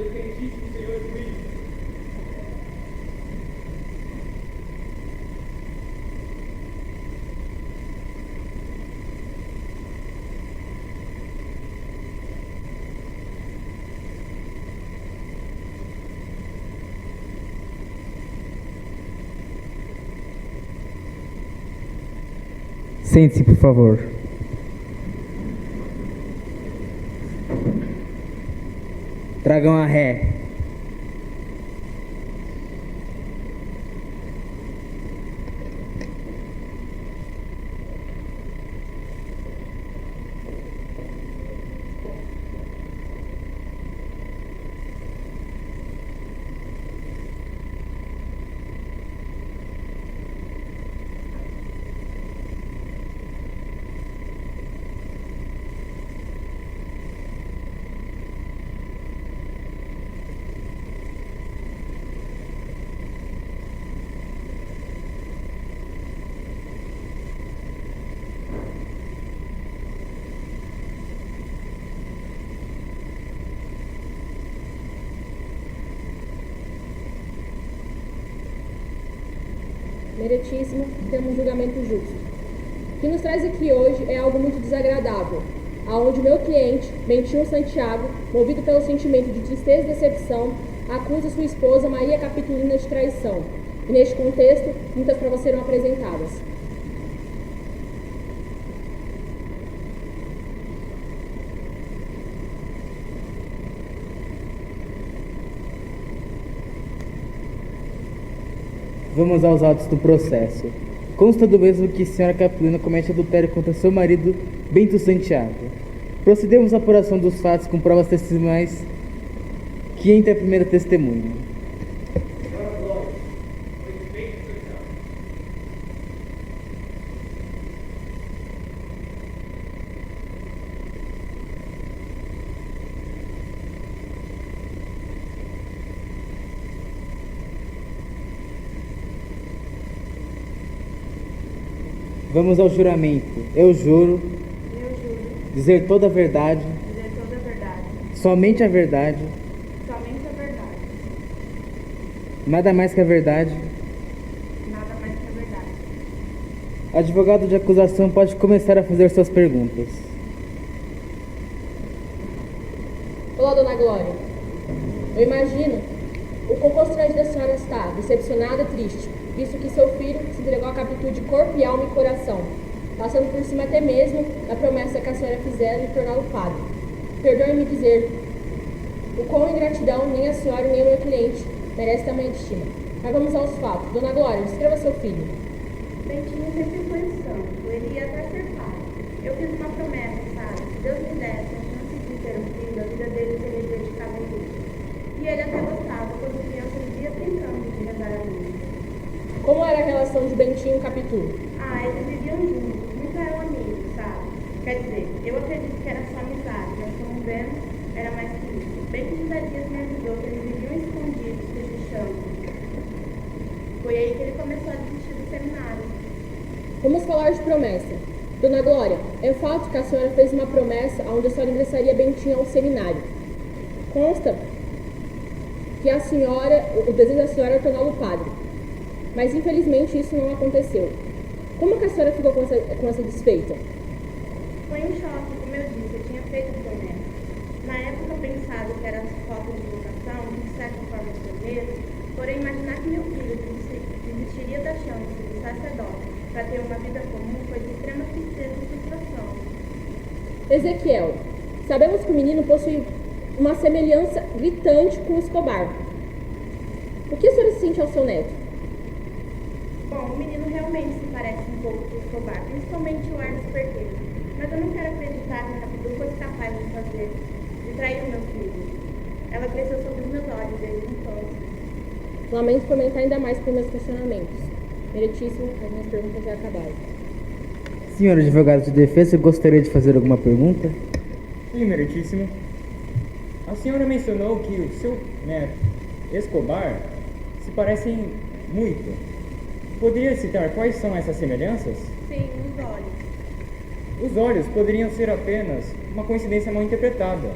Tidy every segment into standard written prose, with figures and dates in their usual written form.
excelentíssimo senhor juiz. Sente-se, por favor. Tragam a ré. Meritíssimo, temos um julgamento justo. O que nos traz aqui hoje é algo muito desagradável, aonde o meu cliente, Bentinho Santiago, movido pelo sentimento de tristeza e decepção, acusa sua esposa Maria Capitolina de traição. E neste contexto, muitas provas serão apresentadas. Vamos aos autos do processo. Consta do mesmo que a senhora Capitolina comete adultério contra seu marido, Bento Santiago. Procedemos à apuração dos fatos com provas testemunhais que entre a primeira testemunha. Vamos ao juramento. Eu juro dizer toda a verdade, somente a verdade, nada mais que a verdade. Advogado de acusação pode começar a fazer suas perguntas. Olá, dona Glória. Eu imagino o quão constrangida a senhora está, decepcionada e triste, visto que seu filho se entregou à Capitu de corpo e alma e coração, passando por cima até mesmo da promessa que a senhora fizera de torná-lo padre. Perdoe-me dizer o quão ingratidão nem a senhora nem o meu cliente merece tamanha estima. Mas vamos aos fatos. Dona Glória, descreva seu filho. Bentinho sempre foi um santo, ele ia até ser pai. Eu fiz uma promessa, sabe? Se Deus me desse a chance de ter um filho, a vida dele seria dedicada a Deus. E ele até gostava, quando criança ele via brincando de rezar a missa. Como era a relação de Bentinho e Capitu? Eles viviam juntos, nunca eram amigos, sabe? Quer dizer, eu acredito que era só amizade, mas como vemos, era mais que isso. Bem que José Dias me avisou que eles viviam escondidos, cochichando. Foi aí que ele começou a desistir do seminário. Vamos falar de promessa. Dona Glória, é fato que a senhora fez uma promessa onde a senhora ingressaria Bentinho ao seminário. Consta que a senhora, o desejo da senhora é torná-lo padre. Mas infelizmente isso não aconteceu. Como que a senhora ficou com essa desfeita? Foi um choque, como eu disse, eu tinha feito promessa. Na época pensava que era falta de vocação, de certa forma foi mesmo, porém imaginar que meu filho desistiria da chance de sacerdote para ter uma vida comum foi de extrema tristeza e frustração. Ezequiel, sabemos que o menino possui uma semelhança gritante com Escobar. O que a senhora sente ao seu neto? Bom, o menino realmente se parece um pouco com Escobar, principalmente o ar desperteiro. Mas eu não quero acreditar que a Capitu fosse capaz de trair o meu filho. Ela cresceu sob os meus olhos desde então. Lamento comentar ainda mais por meus questionamentos. Meritíssimo, as minhas perguntas já acabaram. Senhor advogado de defesa, gostaria de fazer alguma pergunta? Sim, meritíssimo. A senhora mencionou que o seu neto, Escobar, se parecem muito. Poderia citar quais são essas semelhanças? Sim, os olhos. Os olhos poderiam ser apenas uma coincidência mal interpretada.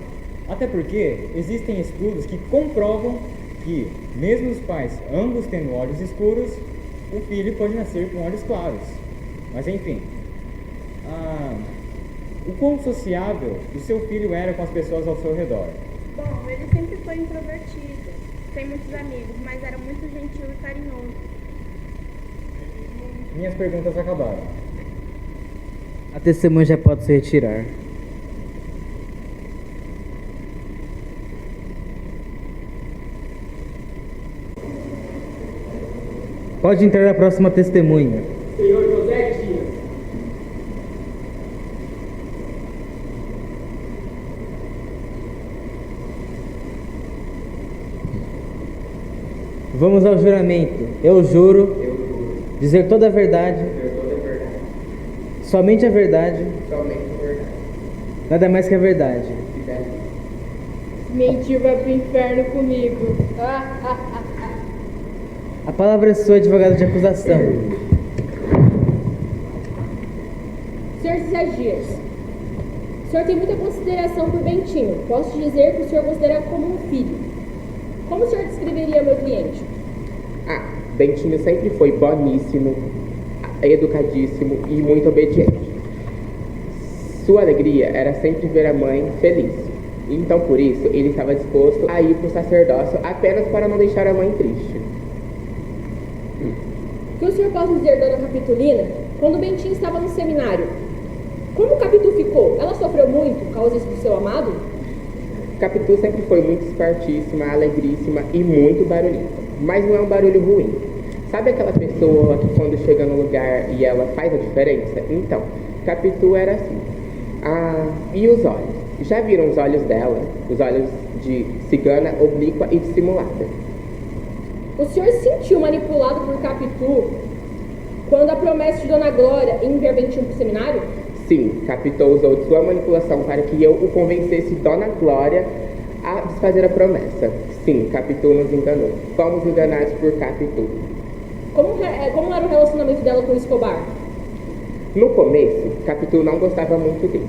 Até porque existem estudos que comprovam que, mesmo os pais ambos tendo olhos escuros, o filho pode nascer com olhos claros. Mas enfim, o quão sociável o seu filho era com as pessoas ao seu redor? Bom, ele sempre foi introvertido, sem muitos amigos, mas era muito gentil e carinhoso. Minhas perguntas acabaram. A testemunha já pode se retirar. Pode entrar a próxima testemunha. Senhor José Dias. Vamos ao juramento. Eu juro dizer toda a verdade, somente a verdade, nada mais que a verdade. Mentir vai pro inferno comigo. A palavra é sua, advogado de acusação. Senhor José Dias, o senhor tem muita consideração por Bentinho. Posso dizer que o senhor considera como um filho. Como o senhor descreveria meu cliente? Bentinho sempre foi boníssimo, educadíssimo e muito obediente. Sua alegria era sempre ver a mãe feliz. Então, por isso, ele estava disposto a ir para o sacerdócio apenas para não deixar a mãe triste. O que o senhor pode dizer, dona Capitolina, quando Bentinho estava no seminário? Como Capitu ficou? Ela sofreu muito por causa do seu amado? Capitu sempre foi muito espertíssima, alegríssima e muito barulhenta. Mas não é um barulho ruim. Sabe aquela pessoa que quando chega no lugar e ela faz a diferença? Então, Capitu era assim. E os olhos? Já viram os olhos dela? Os olhos de cigana, oblíqua e dissimulada. O senhor se sentiu manipulado por Capitu quando a promessa de Dona Glória em enviar Bentinho para o seminário? Sim, Capitu usou de sua manipulação para que eu o convencesse Dona Glória a desfazer a promessa. Sim, Capitu nos enganou. Fomos enganados por Capitu. Como era o relacionamento dela com o Escobar? No começo, Capitu não gostava muito dele,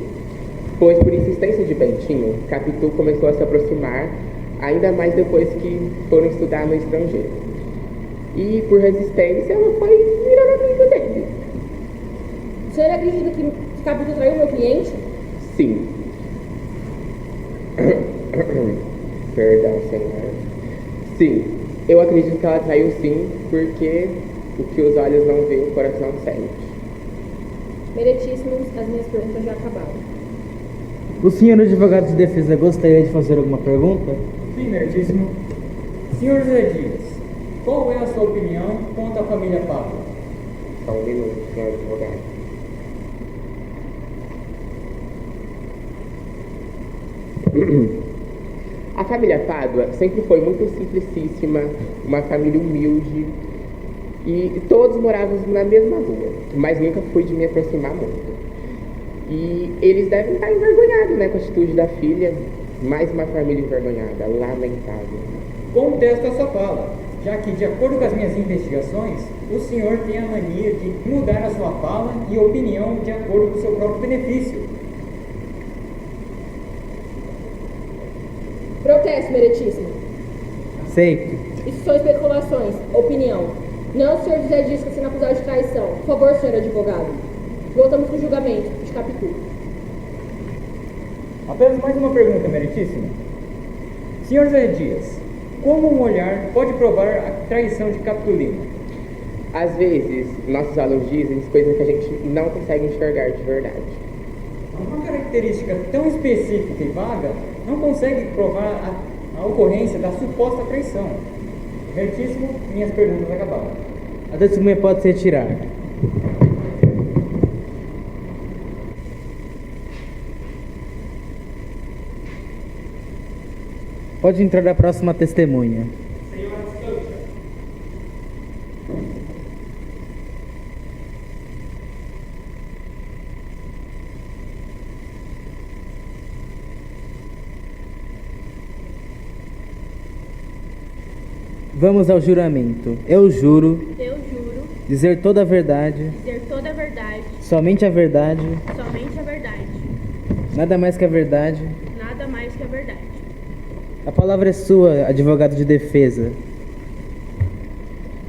pois por insistência de Bentinho, Capitu começou a se aproximar, ainda mais depois que foram estudar no estrangeiro. E por resistência, ela foi virando amiga dele. O senhor acredita que Capitu traiu meu cliente? Sim. Perdão, senhora. Sim, eu acredito que ela traiu sim, porque o que os olhos não veem, o coração sente. Meritíssimos, as minhas perguntas já acabaram. O senhor advogado de defesa gostaria de fazer alguma pergunta? Sim, meritíssimo. Senhor José Dias, qual é a sua opinião quanto à família Pablo? Só um minuto, senhor advogado. A família Pádua sempre foi muito simplicíssima, uma família humilde, e todos morávamos na mesma rua, mas nunca fui de me aproximar muito. E eles devem estar envergonhados, né, com a atitude da filha. Mais uma família envergonhada, lamentável. Contesto a sua fala, já que, de acordo com as minhas investigações, o senhor tem a mania de mudar a sua fala e opinião de acordo com o seu próprio benefício. Protesto, meritíssimo. Aceito. Isso são especulações, opinião. Não, o senhor José Dias está sendo acusado de traição. Por favor, senhor advogado. Voltamos para o julgamento de Capitu. Apenas mais uma pergunta, meritíssimo. Senhor José Dias, como um olhar pode provar a traição de Capitolina? Às vezes, nossos alunos dizem coisas que a gente não consegue enxergar de verdade. Uma característica tão específica e vaga não consegue provar a ocorrência da suposta traição. Meritíssimo, minhas perguntas acabaram. A testemunha pode se retirar. Pode entrar a próxima testemunha. Senhora Sancha. Vamos ao juramento. Eu juro Eu juro dizer toda a verdade, dizer toda a verdade, somente a verdade, somente a verdade, nada mais que a verdade, nada mais mais que a verdade. A palavra é sua, advogado de defesa.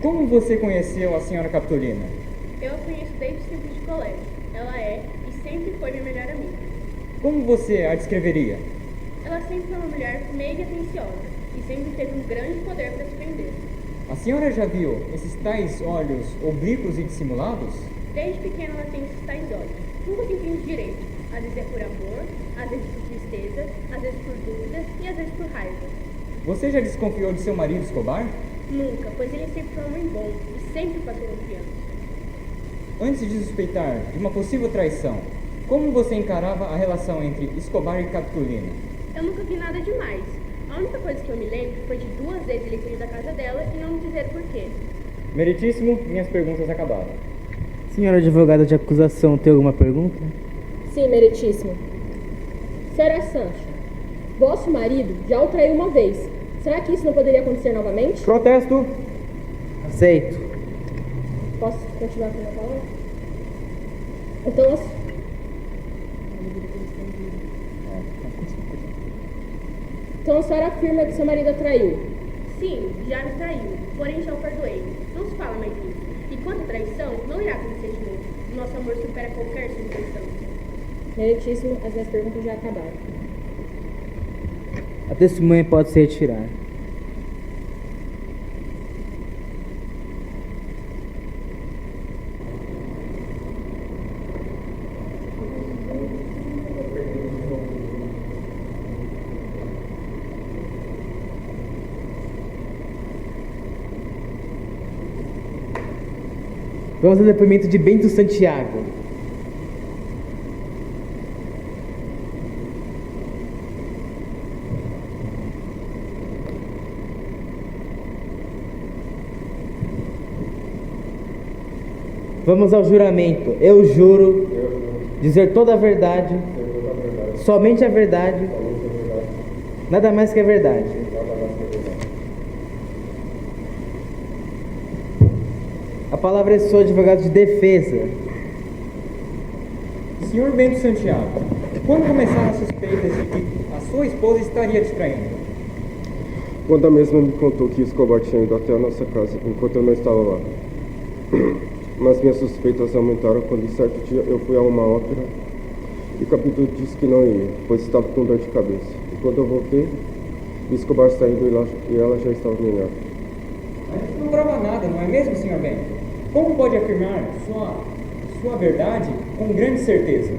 Como você conheceu a senhora Capitolina? Eu a conheço desde os tempos de colégio. Ela é e sempre foi minha melhor amiga. Como você a descreveria? Ela sempre foi uma mulher meiga e atenciosa e sempre teve um grande poder para se defender. A senhora já viu esses tais olhos oblíquos e dissimulados? Desde pequena ela tem esses tais olhos. Nunca se entende direito. Às vezes é por amor, às vezes por tristeza, às vezes por dúvida e às vezes por raiva. Você já desconfiou de seu marido Escobar? Nunca, pois ele sempre foi um homem bom e sempre passou confiança. Antes de suspeitar de uma possível traição, como você encarava a relação entre Escobar e Capitolina? Eu nunca vi nada demais. A única coisa que eu me lembro foi de 2 vezes ele ter ido da casa dela e não me dizer porquê. Meritíssimo, minhas perguntas acabaram. Senhora advogada de acusação, tem alguma pergunta? Sim, meritíssimo. Senhora Sancho, vosso marido já o traiu uma vez. Será que isso não poderia acontecer novamente? Protesto! Aceito. Posso continuar com a minha palavra? Então, então a senhora afirma que seu marido a traiu. Sim, já me traiu, porém já o perdoei. Não se fala mais nisso. E quanto à traição, não irá acontecer de novo. Nosso amor supera qualquer suspeição. Meritíssimo, as minhas perguntas já acabaram. A testemunha pode se retirar. Vamos ao depoimento de Bento Santiago. Vamos ao juramento. Eu juro dizer toda a verdade, somente a verdade, nada mais que a verdade. A palavra é sua, advogado de defesa. Senhor Bento Santiago, quando começaram as suspeitas de que a sua esposa estaria distraindo? Quando a mesma me contou que Escobar tinha ido até a nossa casa enquanto eu não estava lá. Mas minhas suspeitas aumentaram quando certo dia eu fui a uma ópera e Capitão disse que não ia, pois estava com dor de cabeça. E quando eu voltei, Escobar saindo e ela já estava melhor. Mas isso não prova nada, não é mesmo, senhor Bento? Como pode afirmar sua verdade com grande certeza?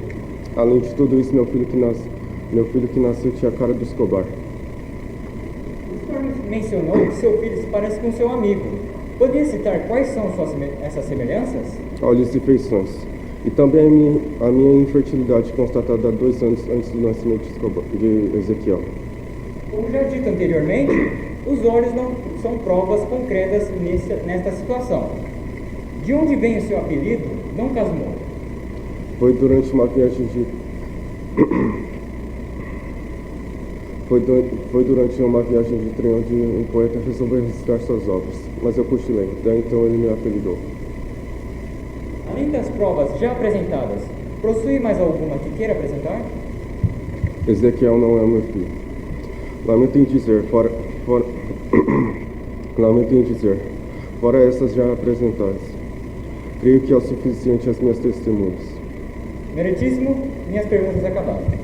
Além de tudo isso, meu filho que nasceu tinha a cara do Escobar. O senhor mencionou que seu filho se parece com seu amigo. Poderia citar quais são essas semelhanças? Olhos e feições. E também a minha infertilidade constatada há 2 anos antes do nascimento de Ezequiel. Como já dito anteriormente, os olhos não são provas concretas nesta situação. De onde vem o seu apelido, Dom Casmurro? Foi durante uma viagem de... Foi durante uma viagem de trem onde um poeta resolveu registrar suas obras, mas eu cochilei, daí então ele me apelidou. Além das provas já apresentadas, possui mais alguma que queira apresentar? Ezequiel não é meu filho. Lamento em dizer, fora essas já apresentadas. Creio que é o suficiente as minhas testemunhas. Meritíssimo, minhas perguntas acabaram.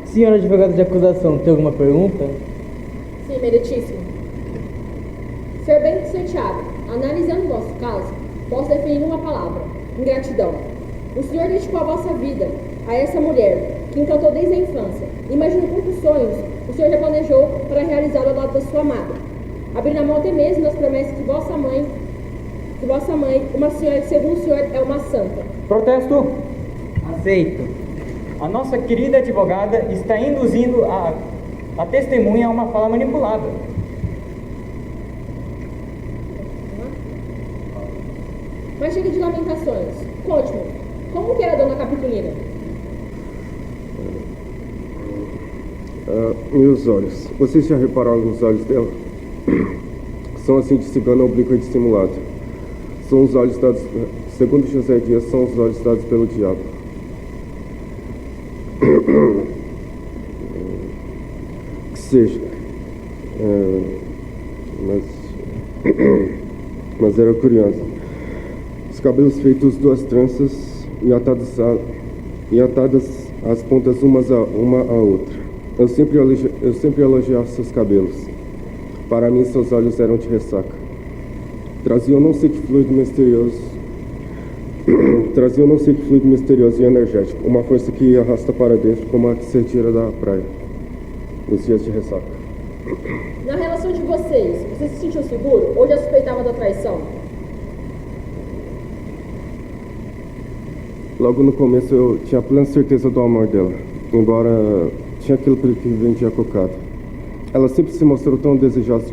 Senhora advogada de acusação, tem alguma pergunta? Sim, meritíssimo. Senhor Bento Santiago, analisando o vosso caso, posso definir uma palavra: ingratidão. O senhor dedicou a vossa vida a essa mulher, que encantou desde a infância. Imagino quantos sonhos o senhor já planejou para realizar ao lado da sua amada. Abrindo a mão até mesmo das promessas que vossa mãe, uma senhora que segundo o senhor é uma santa. Protesto! Aceito. A nossa querida advogada está induzindo a testemunha a uma fala manipulada. Mas chega de lamentações. Conte-me, como que era a dona Capitolina? Meus olhos. Vocês já repararam nos olhos dela? São assim de cigana oblíqua e dissimulada. São os olhos dados, segundo José Dias, são os olhos dados pelo diabo. seja. Mas era curiosa. Os cabelos feitos duas tranças e atadas as pontas uma à outra. Eu sempre elogiava seus cabelos. Para mim, seus olhos eram de ressaca. Traziam não sei que fluido misterioso e energético. Uma força que arrasta para dentro como a que se tira da praia. Nos dias de ressaca. Na relação de vocês, você se sentiu seguro ou já suspeitava da traição? Logo no começo eu tinha plena certeza do amor dela, embora tinha aquilo que vendia cocada. Ela sempre se mostrou tão desejosa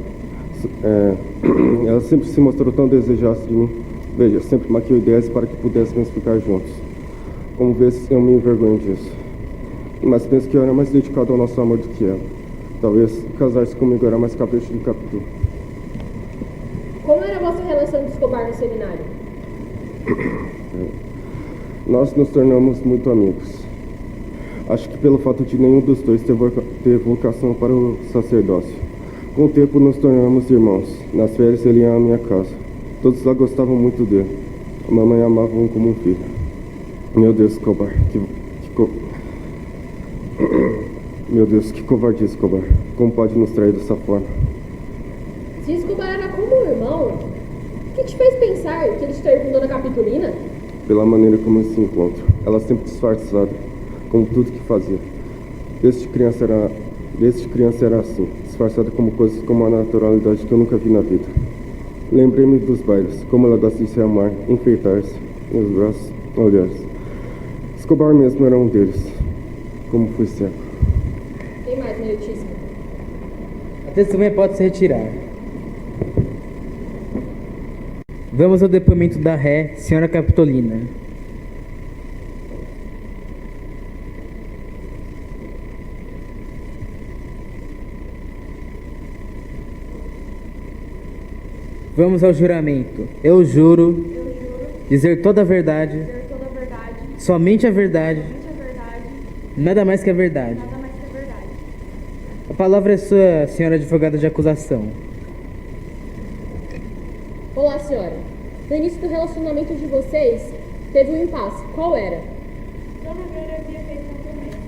de mim. Veja, sempre maquiou ideias para que pudéssemos ficar juntos. Como vês, eu me envergonho disso. Mas penso que eu era mais dedicado ao nosso amor do que ela. Talvez casar-se comigo era mais capricho de Capitu. Como era a vossa relação de Escobar no seminário? Nós nos tornamos muito amigos. Acho que pelo fato de nenhum dos dois ter vocação para o sacerdócio. Com o tempo nos tornamos irmãos. Nas férias ele ia à minha casa. Todos lá gostavam muito dele. A mamãe amava um como um filho. Meu Deus, Escobar. Meu Deus, que covardia, Escobar. Como pode nos trair dessa forma? Se Escobar era como um irmão, o que te fez pensar que ele te traiu com Dona Capitolina? Pela maneira como eles se encontram. Ela sempre disfarçada, como tudo que fazia. Desde criança era assim, disfarçada como coisas com uma naturalidade que eu nunca vi na vida. Lembrei-me dos bailes, como ela gosta de se amar, enfeitar-se, meus braços, olhares. Escobar mesmo era um deles. Como fui cego. Tem mais, meritíssimo. A testemunha pode se retirar. Vamos ao depoimento da ré, senhora Capitolina. Vamos ao juramento. Eu juro dizer toda a verdade, somente a verdade, nada mais que a verdade. A palavra é sua, senhora advogada de acusação. Olá, senhora. No início do relacionamento de vocês, teve um impasse. Qual era? Dona Vera havia feito um promessa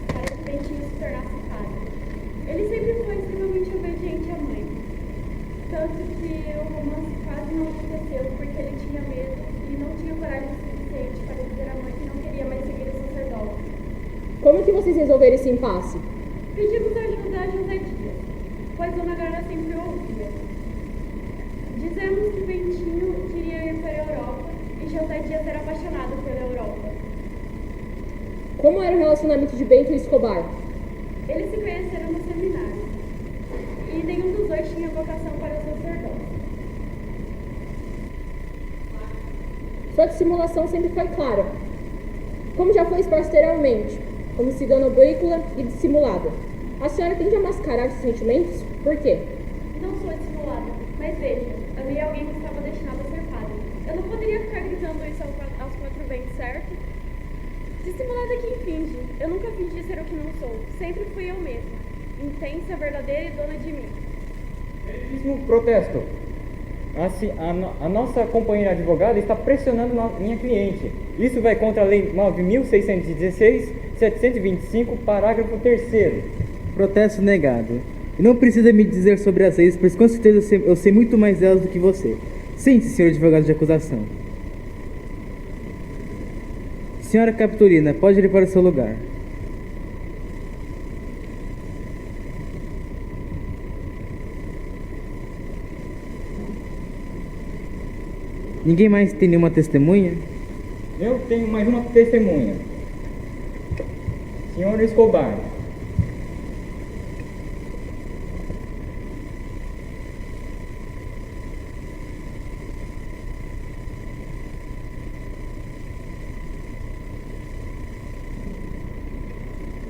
para que Bentinho se tornasse padre. Ele sempre foi extremamente obediente à mãe. Tanto que o romance quase não aconteceu porque ele tinha medo e não tinha coragem suficiente para dizer à mãe que não queria mais seguir o sacerdócio. Como que vocês resolveram esse impasse? Pedimos ajuda a José Dias, pois Dona Vera sempre o ouvia. Dizemos que Bentinho queria ir para a Europa e José Dias era apaixonado pela Europa. Como era o relacionamento de Bento e Escobar? Eles se conheceram no seminário e nenhum dos dois tinha vocação para o sacerdócio. Sua dissimulação sempre foi clara. Como já foi exposto anteriormente, como cigana oblíqua e dissimulada. A senhora tende a mascarar seus sentimentos? Por quê? Não sou dissimulada, mas veja, havia alguém que estava destinado a ser padre. Eu não poderia ficar gritando isso aos quatro ventos, certo? Dissimulada é quem finge. Eu nunca fingi ser o que não sou. Sempre fui eu mesma. Intensa, verdadeira e dona de mim. Meritíssimo protesto. A nossa companheira advogada está pressionando minha cliente. Isso vai contra a Lei 9.616/725, parágrafo 3º. Protesto negado. E não precisa me dizer sobre as leis, pois com certeza eu sei muito mais delas do que você. Sente-se, senhor advogado de acusação. Senhora Capitolina, pode ir para o seu lugar. Ninguém mais tem nenhuma testemunha? Eu tenho mais uma testemunha. Senhor Escobar.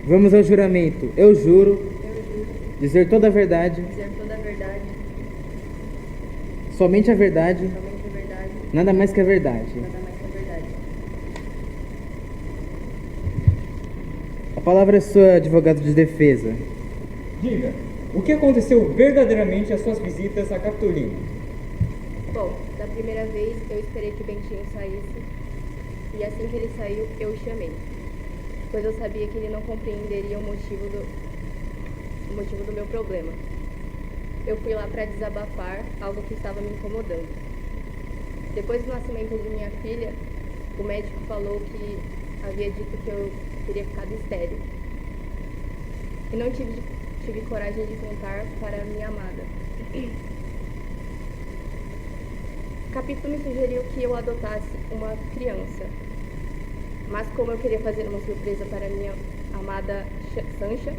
Vamos ao juramento. Eu juro dizer toda a verdade, somente a verdade, nada mais que a verdade. A palavra é sua, advogado de defesa. Diga, o que aconteceu verdadeiramente às suas visitas à Capitolina? Bom, da primeira vez eu esperei que Bentinho saísse e assim que ele saiu eu o chamei, pois eu sabia que ele não compreenderia o motivo do meu problema. Eu fui lá para desabafar algo que estava me incomodando. Depois do nascimento de minha filha, o médico falou que havia dito que eu teria ficado estéril. E não tive coragem de contar para minha amada. Capito me sugeriu que eu adotasse uma criança. Mas como eu queria fazer uma surpresa para minha amada Sancha,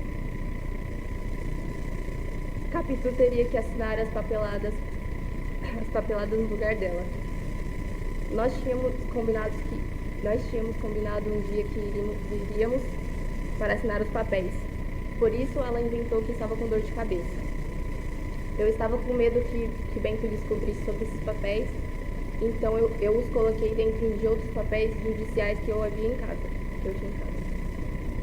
Capito teria que assinar as papeladas no lugar dela. Nós tínhamos combinado um dia que iríamos para assinar os papéis. Por isso ela inventou que estava com dor de cabeça. Eu estava com medo que Bento descobrisse sobre esses papéis, então eu os coloquei dentro de outros papéis judiciais que eu tinha em casa.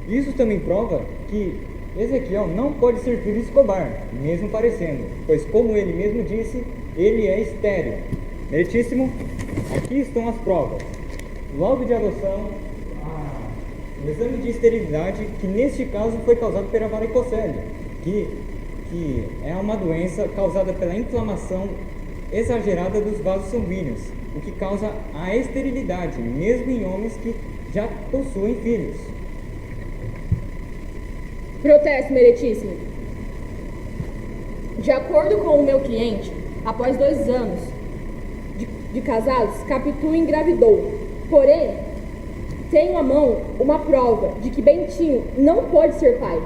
Isso também prova que Ezequiel não pode ser filho de Escobar, mesmo parecendo, pois como ele mesmo disse, ele é estéril. Meritíssimo, aqui estão as provas. Laudo de adoção, o exame de esterilidade, que neste caso foi causado pela varicocele, que é uma doença causada pela inflamação exagerada dos vasos sanguíneos, o que causa a esterilidade, mesmo em homens que já possuem filhos. Protesto, meritíssimo. De acordo com o meu cliente, após 2 anos de casados, Capitu engravidou. Porém, tenho à mão uma prova de que Bentinho não pode ser pai.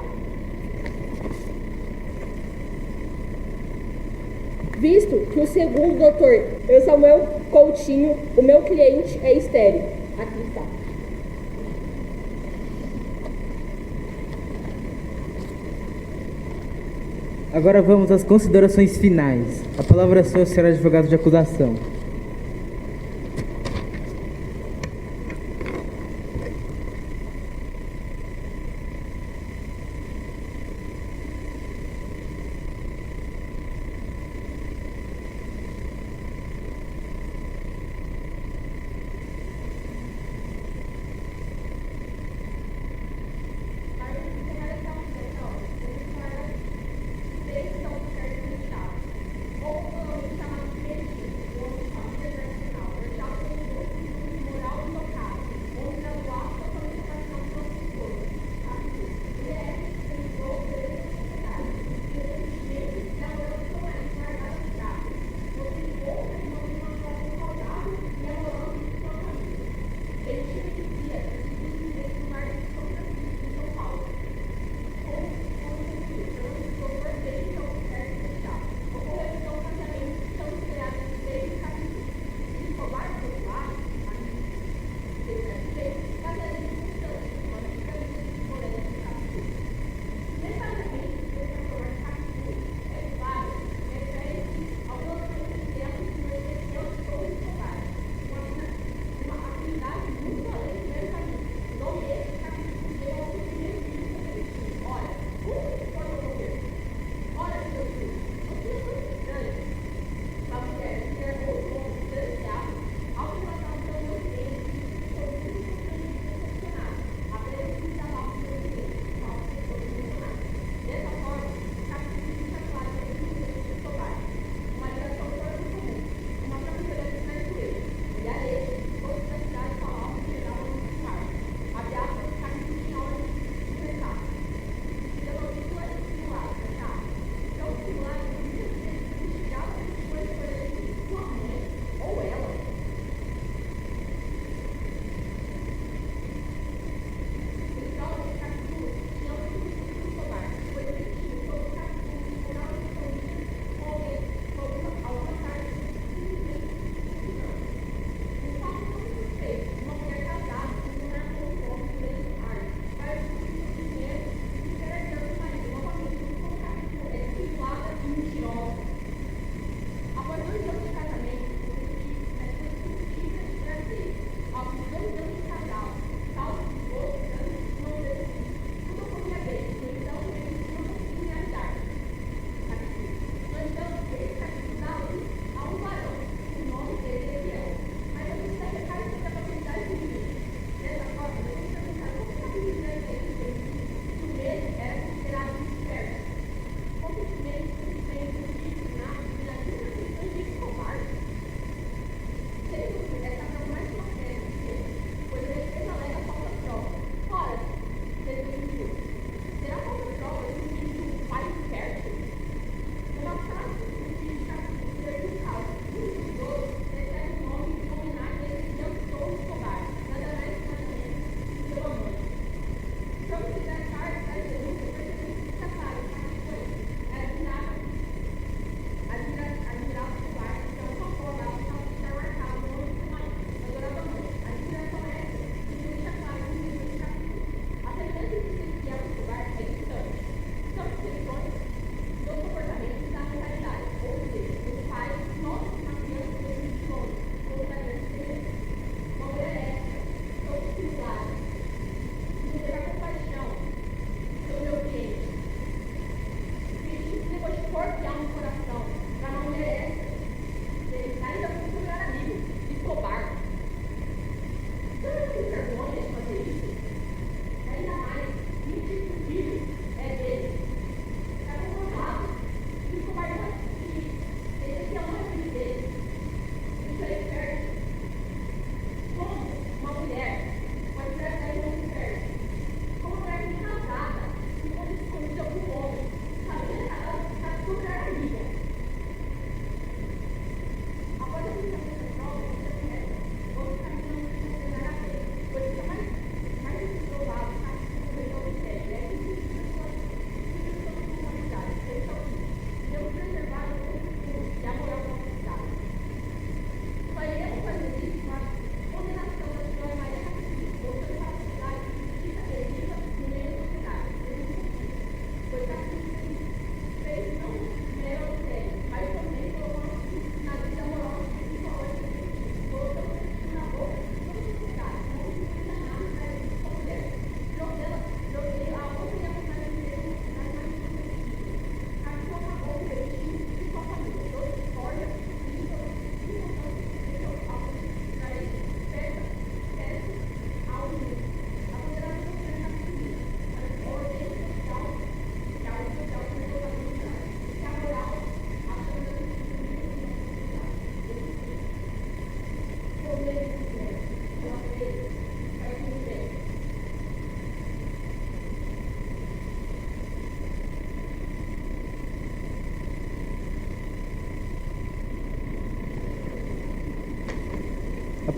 Visto que o segundo doutor Samuel Coutinho, o meu cliente, é estéril. Aqui está. Agora vamos às considerações finais. A palavra é sua, senhor advogado de acusação.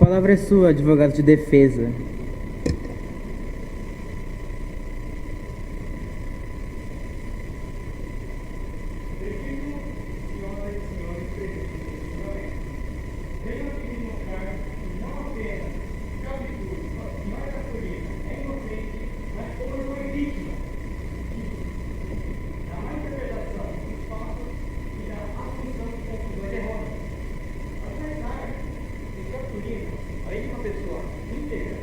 palavra é sua, advogado de defesa. Além de uma pessoa íntegra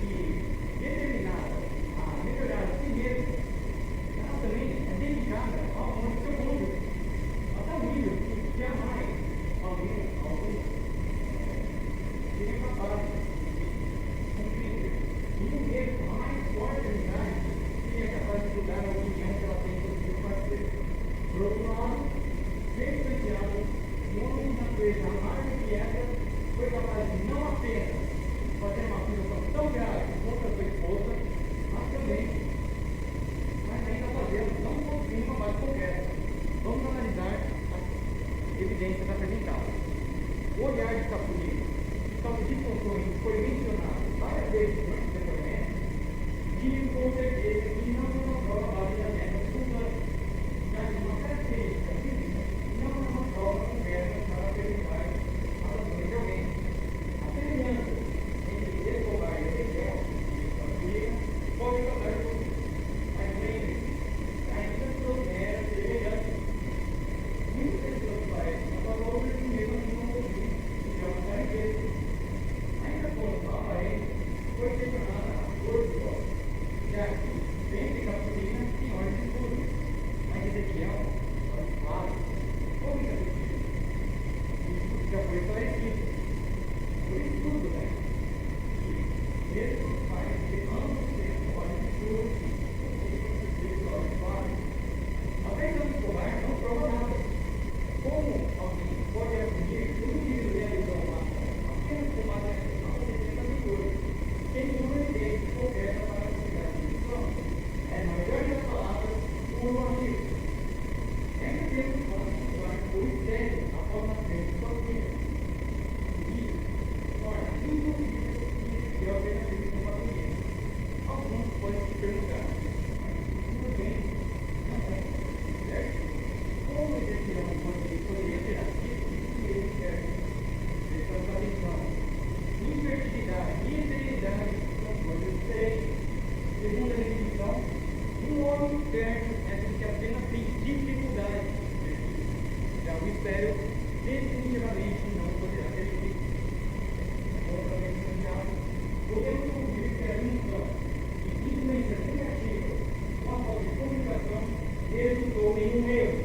e determinada a melhorar a si mesma, ela também é dedicada ao seu mundo, até o nível que jamais alguém seria capaz de compreender. E mesmo a mais forte amizade seria capaz de mudar a opinião que ela tem sobre o seu parceiro. Por outro lado, ser Santiago, um homem de natureza amarga e quieta, foi capaz de não apenas fazer uma acusação tão grave contra a sua esposa, mas também, ainda fazê-lo não conseguindo uma base concreta. Vamos analisar as evidências apresentadas. O olhar de Capulino, que talvez foi mencionado várias vezes durante o depoimento, diz com certeza que não é uma prova base da meta espontânea, já que uma característica física não é uma prova concreta para apresentar as ações de alguém. A semelhança entre Escobar e Ezequiel pode causar dúvidas, mas lembre-se, ainda trouxeram semelhança. Muitas pessoas parecem a favor e mesmo assim não conseguem criar uma clareza. Ainda quando a aparência foi questionada a cor do corpo, já que sempre Capulina tem olhos escuros, mas Ezequiel, olhos claros, como isso é possível? Isso já foi esclarecido. Por isso tudo, né? E mesmo os pais que ambos têm olhos escuros, olhos claros, a versão do Escobar não prova nada. Como alguém pode assumir que um indivíduo realizou uma ação apenas com base na consciência da figura, sem nenhuma evidência concreta para justificar a solução? É, na melhor das palavras, um amigo. Ainda temos como situar o mistério após o nascimento de sua filha. Isso torna impossível que Ezequiel tenha sido com uma família. Alguns podem se perguntar, mas tudo bem, não é, certo? Como Ezequiel poderia ter nascido se ele certo? Prestamos atenção. Infertilidade e esterilidade são coisas diferentes. Segundo a definição, um homem externo é aquele que apenas tem dificuldade de fertilizar. Já o estéril definitivamente não poderá ter filho. Outra Santiago, podemos concluir que a junção de influência negativa com a falta de comunicação resultou em um erro.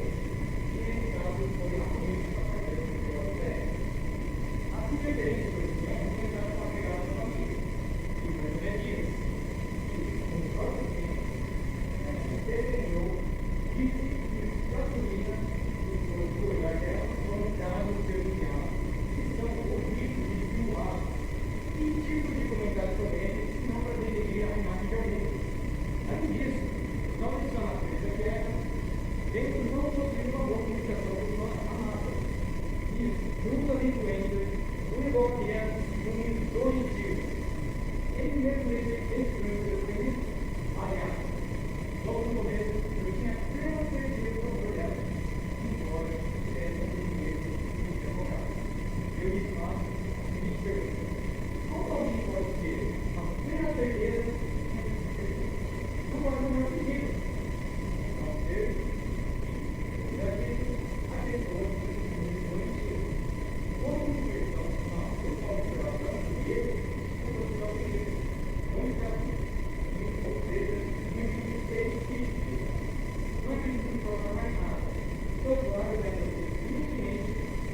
E nesse caso foi a política a partir do seu sério. As interferências do Ezequiel começaram a pegar a família e o mesmo é Dias. E, com o próprio tempo, determinou que Capulina e o lugar dela foram dados pelo diabo, que são ouvidos e filmados. Que tipo de comentário sobre ele não pretenderia a imagem de alguém? Além disso, não está na natureza quieta, eles não possuem uma boa comunicação com sua amada. Isso, junto às influências do negócio que é um mundo doentio. Ele mesmo destruiu seus filhos, aliás, logo no começo, eu tinha plena certeza do amor dela, embora tivesse um dinheiro muito evocado. Eu disse, mas, me pergunto, como alguém pode ter uma plena certeza do amor do meu filho? Não ser, já disse, a pessoa que se doentio. Como expressão, uma pessoa observação de ele, como se não queria, não está ou seja, não acredito em provar mais nada. Estou claro que ainda sou iniciente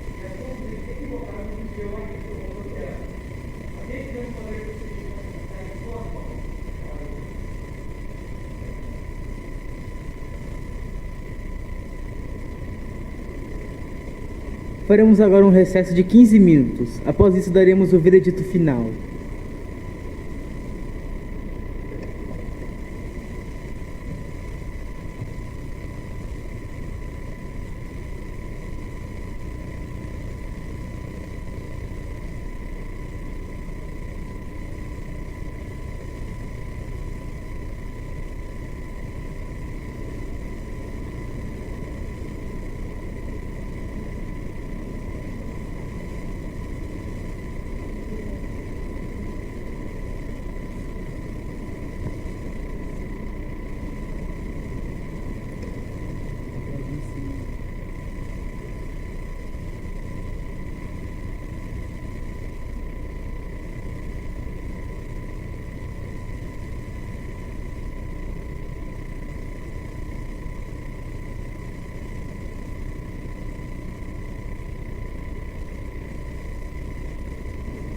e as conclusões equivocadas do seu amigo ou processo. A decisão de fazer o seguinte está em suas mãos. Faremos agora um recesso de 15 minutos. Após isso, daremos o veredito final.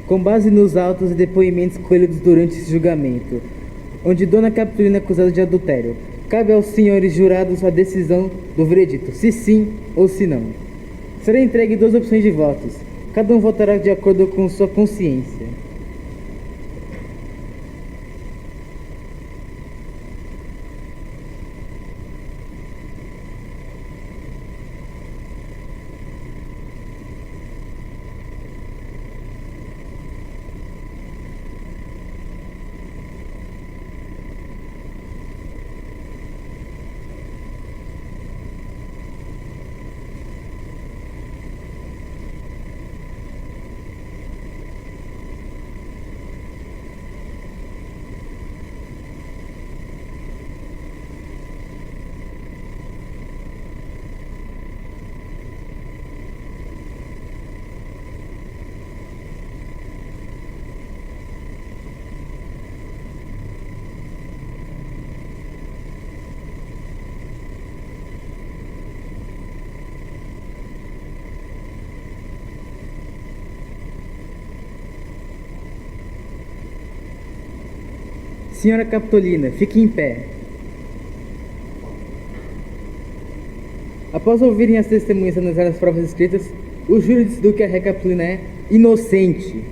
com base nos autos e depoimentos colhidos durante esse julgamento, onde Dona Capitolina é acusada de adultério, cabe aos senhores jurados a decisão do veredito, se sim ou se não. Será entregue 2 opções de votos. Cada um votará de acordo com sua consciência. Senhora Capitolina, fique em pé. Após ouvirem as testemunhas e analisar as provas escritas, o júri decidiu que a Ré Capitolina é inocente.